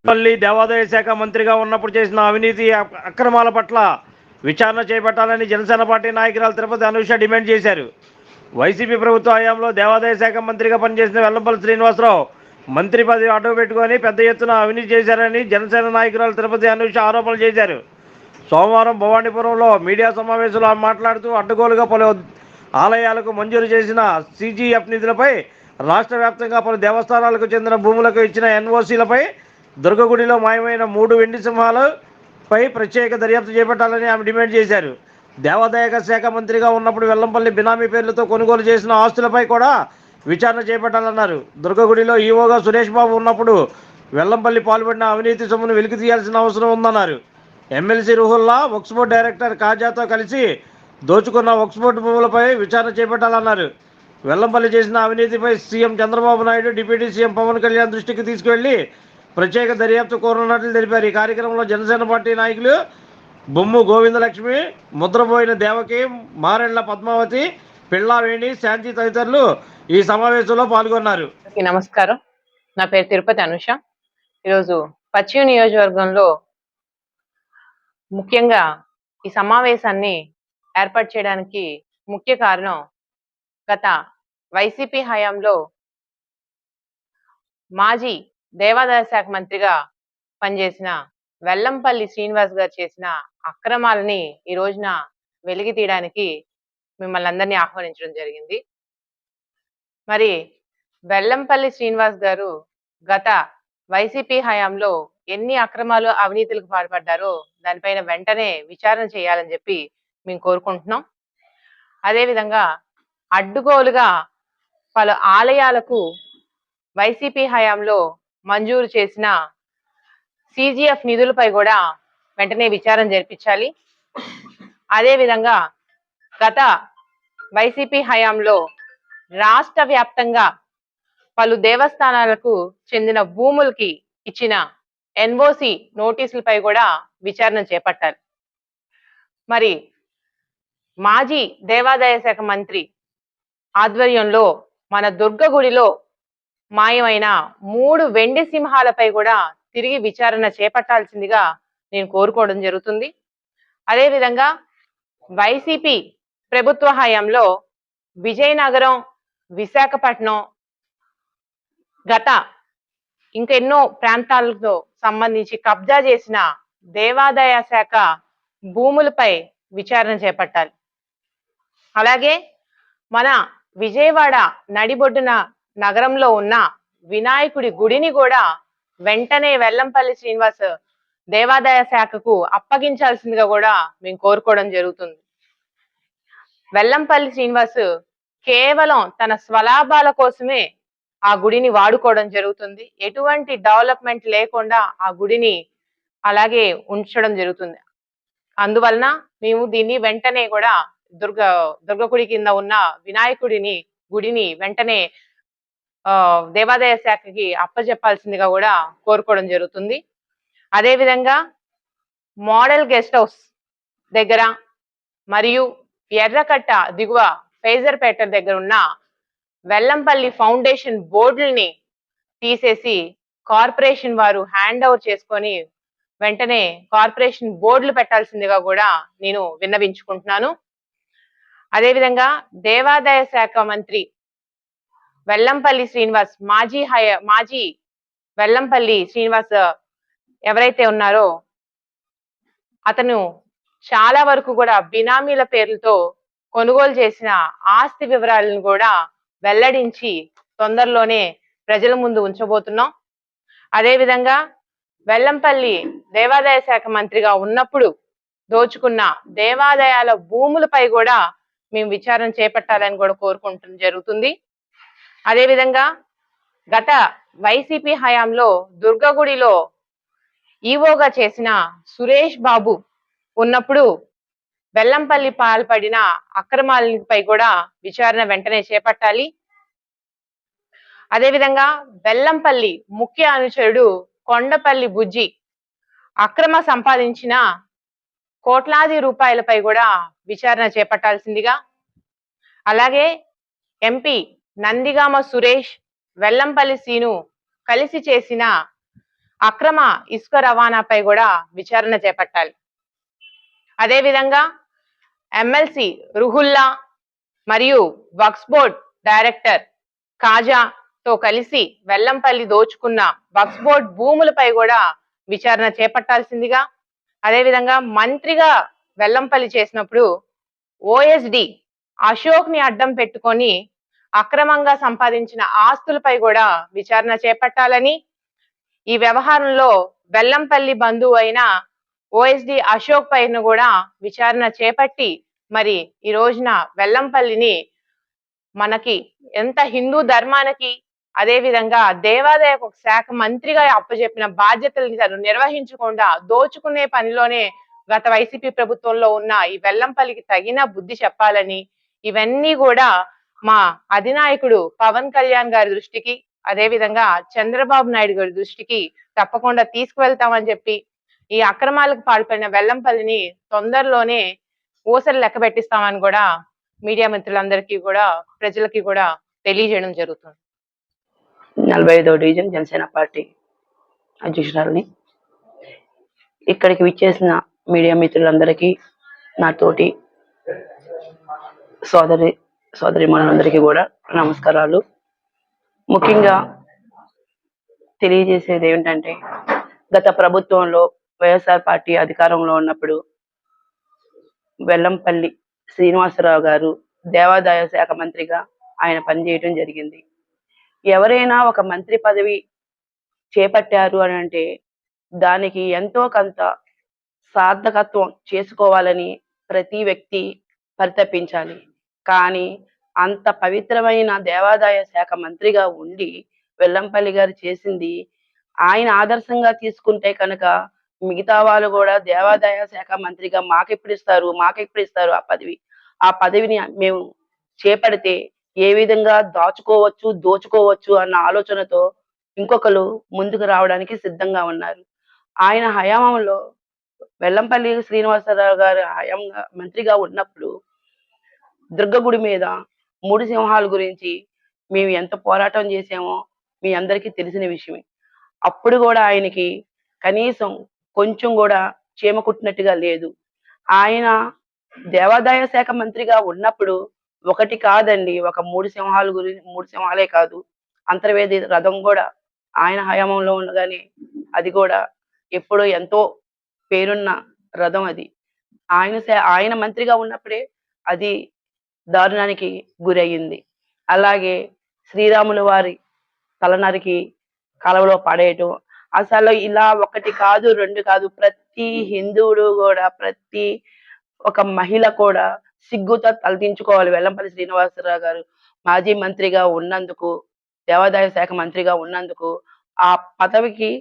మళ్ళీ దేవాదాయ శాఖ మంత్రిగా ఉన్నప్పుడు చేసిన అవినీతి అక్రమాల పట్ల విచారణ చేపట్టాలని జనసేన పార్టీ నాయకురాలు తిరుపతి అనూష డిమాండ్ చేశారు. వైసీపీ ప్రభుత్వ హయాంలో దేవాదాయ శాఖ మంత్రిగా పనిచేసిన వెల్లంపల్లి శ్రీనివాసరావు మంత్రి పదవి అడ్డు పెట్టుకొని పెద్ద ఎత్తున అవినీతి చేశారని జనసేన నాయకురాలు తిరుపతి అనూష ఆరోపణలు చేశారు. సోమవారం భవానీపురంలో మీడియా సమావేశంలో మాట్లాడుతూ అడ్డగోలుగా పలు ఆలయాలకు మంజూరు చేసిన సిజిఎఫ్ నిధులపై రాష్ట్ర వ్యాప్తంగా పలు దేవస్థానాలకు చెందిన భూములకు ఇచ్చిన ఎన్ఓసీలపై దుర్గగుడిలో మాయమైన 3 వెండి సింహాలపై ప్రత్యేక దర్యాప్తు చేపట్టాలని ఆమె డిమాండ్ చేశారు. దేవాదాయ శాఖ మంత్రిగా ఉన్నప్పుడు వెల్లంపల్లి బినామీ పేర్లతో కొనుగోలు చేసిన ఆస్తులపై కూడా విచారణ చేపట్టాలన్నారు. దుర్గగుడిలో ఈవోగా సురేష్ బాబు ఉన్నప్పుడు వెల్లంపల్లి పాల్పడిన అవినీతి సొమ్మును వెలికి తీయాల్సిన అవసరం ఉందన్నారు. MLC Ruhullah Waqf board director కాజాతో కలిసి దోచుకున్న వక్స్ బోర్డు భూములపై విచారణ చేపట్టాలన్నారు. వెల్లంపల్లి చేసిన అవినీతిపై CM Chandrababu Naidu deputy CM Pawan Kalyan దృష్టికి తీసుకువెళ్లి ప్రత్యేక దర్యాప్తు కోరనున్నట్లు తెలిపారు. ఈ కార్యక్రమంలో జనసేన పార్టీ నాయకులు బొమ్ము గోవిందలక్ష్మి, ముద్రపోయిన దేవకి, మారెళ్ల పద్మావతి, పిల్లావేణి, శాంతి తదితరులు ఈ సమావేశంలో పాల్గొన్నారు. నమస్కారం, నా పేరు తిరుపతి అనూష. ఈరోజు పశ్చిమ నియోజకవర్గంలో ముఖ్యంగా ఈ సమావేశాన్ని ఏర్పాటు చేయడానికి ముఖ్య కారణం గత వైసీపీ హయాంలో మాజీ దేవాదాయ శాఖ మంత్రిగా పనిచేసిన వెల్లంపల్లి శ్రీనివాస్ గారు చేసిన అక్రమాలని ఈ రోజున వెలికి తీయడానికి మిమ్మల్ని అందరినీ ఆహ్వానించడం జరిగింది. మరి వెల్లంపల్లి శ్రీనివాస్ గారు గత వైసీపీ హయాంలో ఎన్ని అక్రమాలు అవినీతులకు పాల్పడ్డారో దానిపైన వెంటనే విచారణ చేయాలని చెప్పి మేము కోరుకుంటున్నాం. అదేవిధంగా అడ్డుగోలుగా పలు ఆలయాలకు వైసీపీ హయాంలో మంజూరు చేసిన సిజిఎఫ్ నిధులపై కూడా వెంటనే విచారణ జరిపించాలి. అదేవిధంగా గత వైసీపీ హయాంలో రాష్ట్ర వ్యాప్తంగా పలు దేవస్థానాలకు చెందిన భూములకి ఇచ్చిన ఎన్ఓసి నోటీసులపై కూడా విచారణ చేపట్టాలి. మరి మాజీ దేవాదాయ శాఖ మంత్రి ఆధ్వర్యంలో మన దుర్గగుడిలో మాయమైన 3 వెండి సింహాలపై కూడా తిరిగి విచారణ చేపట్టాల్సిందిగా నేను కోరుకోవడం జరుగుతుంది. అదేవిధంగా వైసీపీ ప్రభుత్వ హయాంలో విజయనగరం, విశాఖపట్నం, గత ఇంకెన్నో ప్రాంతాలతో సంబంధించి కబ్జా చేసిన దేవాదాయ శాఖ భూములపై విచారణ చేపట్టాలి. అలాగే మన విజయవాడ నడిబొడ్డున నగరంలో ఉన్న వినాయకుడి గుడిని కూడా వెంటనే వెల్లంపల్లి శ్రీనివాస్ దేవాదాయ శాఖకు అప్పగించాల్సిందిగా కూడా మేము కోరుకోవడం జరుగుతుంది. వెల్లంపల్లి శ్రీనివాస్ కేవలం తన స్వలాభాల కోసమే ఆ గుడిని వాడుకోవడం జరుగుతుంది. ఎటువంటి డెవలప్మెంట్ లేకుండా ఆ గుడిని అలాగే ఉంచడం జరుగుతుంది. అందువలన మేము దీన్ని వెంటనే కూడా దుర్గగుడి కింద ఉన్న వినాయకుడిని గుడిని వెంటనే దేవాదాయ శాఖకి అప్పచెప్పాల్సిందిగా కూడా కోరుకోవడం జరుగుతుంది. అదేవిధంగా మోడల్ గెస్ట్ హౌస్ దగ్గర మరియు ఎర్రకట్ట దిగువ ఫేజర్పేట దగ్గర ఉన్న వెల్లంపల్లి ఫౌండేషన్ బోర్డుల్ని తీసేసి కార్పొరేషన్ వారు హ్యాండ్ ఓవర్ చేసుకొని వెంటనే కార్పొరేషన్ బోర్డులు పెట్టాల్సిందిగా కూడా నేను విన్నవించుకుంటున్నాను. అదేవిధంగా దేవాదాయ శాఖ మంత్రి వెల్లంపల్లి శ్రీనివాస్ మాజీ వెల్లంపల్లి శ్రీనివాస్ ఎవరైతే ఉన్నారో అతను చాలా వరకు కూడా బినామీల పేర్లతో కొనుగోలు చేసిన ఆస్తి వివరాలను కూడా వెల్లడించి తొందరలోనే ప్రజల ముందు ఉంచబోతున్నాం. అదేవిధంగా వెల్లంపల్లి దేవాదాయ శాఖ మంత్రిగా ఉన్నప్పుడు దోచుకున్న దేవాదాయాల భూములపై కూడా మేము విచారణ చేపట్టాలని కూడా కోరుకుంటం జరుగుతుంది. అదేవిధంగా గత వైసీపీ హయాంలో దుర్గగుడిలో ఈవోగా చేసిన సురేష్ బాబు ఉన్నప్పుడు వెల్లంపల్లి పాల్పడిన అక్రమాలపై కూడా విచారణ వెంటనే చేపట్టాలి. అదేవిధంగా వెల్లంపల్లి ముఖ్య అనుచరుడు కొండపల్లి బుజ్జి అక్రమ సంపాదించిన కోట్లాది రూపాయలపై కూడా విచారణ చేపట్టాల్సిందిగా, అలాగే ఎంపీ నందిగామ సురేష్, వెల్లంపల్లి సీను కలిసి చేసిన అక్రమ ఇసుక రవాణాపై కూడా విచారణ చేపట్టాలి. అదేవిధంగా ఎమ్మెల్సీ రుహుల్లా మరియు వక్ఫ్ బోర్డ్ డైరెక్టర్ కాజాతో కలిసి వెల్లంపల్లి దోచుకున్న వక్ఫ్ బోర్డ్ భూములపై కూడా విచారణ చేపట్టాల్సిందిగా, అదేవిధంగా మంత్రిగా వెల్లంపల్లి చేసినప్పుడు ఓఎస్డి అశోక్ ని అడ్డం పెట్టుకొని అక్రమంగా సంపాదించిన ఆస్తులపై కూడా విచారణ చేపట్టాలని, ఈ వ్యవహారంలో వెల్లంపల్లి బంధువు అయిన ఓఎస్డి అశోక్ పైన కూడా విచారణ చేపట్టి మరి ఈ రోజున వెల్లంపల్లిని మనకి ఎంత హిందూ ధర్మానికి అదే విధంగా దేవాదాయ శాఖ మంత్రిగా అప్పచెప్పిన బాధ్యతల్ని తను నిర్వహించకుండా దోచుకునే పనిలోనే గత వైసీపీ ప్రభుత్వంలో ఉన్న ఈ వెల్లంపల్లికి తగిన బుద్ధి చెప్పాలని, ఇవన్నీ కూడా మా అధినాయకుడు పవన్ కళ్యాణ్ గారి దృష్టికి అదే విధంగా చంద్రబాబు నాయుడు గారి దృష్టికి తప్పకుండా తీసుకువెళ్తామని చెప్పి ఈ అక్రమాలకు పాల్పడిన వెల్లంపల్లిని తొందరలోనే ఊసలు లెక్క పెట్టిస్తామని కూడా మీడియా మిత్రులందరికీ కూడా ప్రజలకి కూడా తెలియజేయడం జరుగుతుంది. 45వ డివిజన్ జనసేన పార్టీ అధ్యక్షురాలని. ఇక్కడికి విచ్చేసిన మీడియా మిత్రులందరికీ, నా తోటి సోదరిమణులందరికీ కూడా నమస్కారాలు. ముఖ్యంగా తెలియజేసేది ఏమిటంటే, గత ప్రభుత్వంలో వైఎస్ఆర్ పార్టీ అధికారంలో ఉన్నప్పుడు వెల్లంపల్లి శ్రీనివాసరావు గారు దేవాదాయ శాఖ మంత్రిగా ఆయన పనిచేయడం జరిగింది. ఎవరైనా ఒక మంత్రి పదవి చేపట్టారు అని అంటే దానికి ఎంతో కొంత సార్థకత్వం చేసుకోవాలని ప్రతి వ్యక్తి పరితపించాలి. కానీ అంత పవిత్రమైన దేవాదాయ శాఖ మంత్రిగా ఉండి వెల్లంపల్లి గారు చేసింది ఆయన ఆదర్శంగా తీసుకుంటే కనుక మిగతా వాళ్ళు కూడా దేవాదాయ శాఖ మంత్రిగా మాకెప్పుడు ఇస్తారు ఆ పదవిని మేము చేపడితే ఏ విధంగా దోచుకోవచ్చు అన్న ఆలోచనతో ఇంకొకరు ముందుకు రావడానికి సిద్ధంగా ఉన్నారు. ఆయన హయాంలో వెల్లంపల్లి శ్రీనివాసరావు గారు హయాంగా మంత్రిగా ఉన్నప్పుడు దుర్గగుడి మీద 3 సింహాల గురించి మేము ఎంత పోరాటం చేసామో మీ అందరికీ తెలిసిన విషయమే. అప్పుడు కూడా ఆయనకి కనీసం కొంచెం కూడా చీమ కుట్టినట్టుగా లేదు. ఆయన దేవాదాయ శాఖ మంత్రిగా ఉన్నప్పుడు ఒకటి కాదండి, ఒక 3 సింహాలే కాదు, అంతర్వేది రథం కూడా ఆయన హయాంలో ఉండగానే అది కూడా ఎప్పుడో ఎంతో పేరున్న రథం అది. ఆయన మంత్రిగా ఉన్నప్పుడే అది దారుణానికి గురయ్యింది. అలాగే శ్రీరాముల వారి తలనరికి కాలువలో పడేయటం, అసలు ఇలా ఒకటి కాదు 2 కాదు, ప్రతి హిందువుడు కూడా ప్రతి ఒక మహిళ కూడా సిగ్గుతో తలదించుకోవాలి. వెల్లంపల్లి శ్రీనివాసరావు గారు మాజీ మంత్రిగా ఉన్నందుకు, దేవాదాయ శాఖ మంత్రిగా ఉన్నందుకు ఆ పదవికి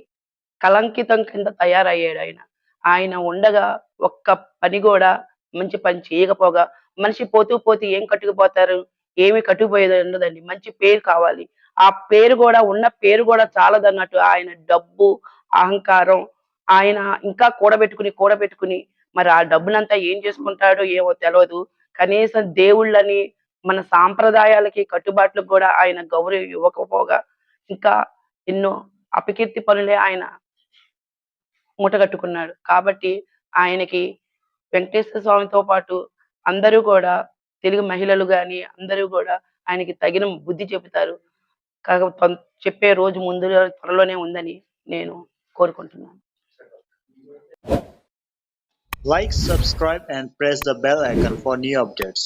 కలంకితం కింద తయారయ్యాడు ఆయన. ఆయన ఉండగా ఒక్క పని కూడా మంచి పని చేయకపోగా, మనిషి పోతూ ఏం కట్టుకుపోతారు, ఏమి కట్టుకుపోయేది ఉండదండి, మంచి పేరు కావాలి. ఆ పేరు కూడా ఉన్న పేరు కూడా చాలదన్నట్టు ఆయన డబ్బు అహంకారం ఆయన ఇంకా కూడబెట్టుకుని మరి ఆ డబ్బునంతా ఏం చేసుకుంటాడో ఏమో తెలియదు. కనీసం దేవుళ్ళని మన సాంప్రదాయాలకి కట్టుబాట్లకు కూడా ఆయన గౌరవం ఇవ్వకపోగా ఇంకా ఎన్నో అపకీర్తి పనులే ఆయన మూటగట్టుకున్నాడు. కాబట్టి ఆయనకి వెంకటేశ్వర స్వామితో పాటు అందరూ కూడా తెలుగు మహిళలు గాని అందరూ కూడా ఆయనకి తగిన బుద్ధి చెబుతారు. చెప్పే రోజు త్వరలోనే ఉందని నేను కోరుకుంటున్నాను. Like, subscribe and press the bell icon for new updates.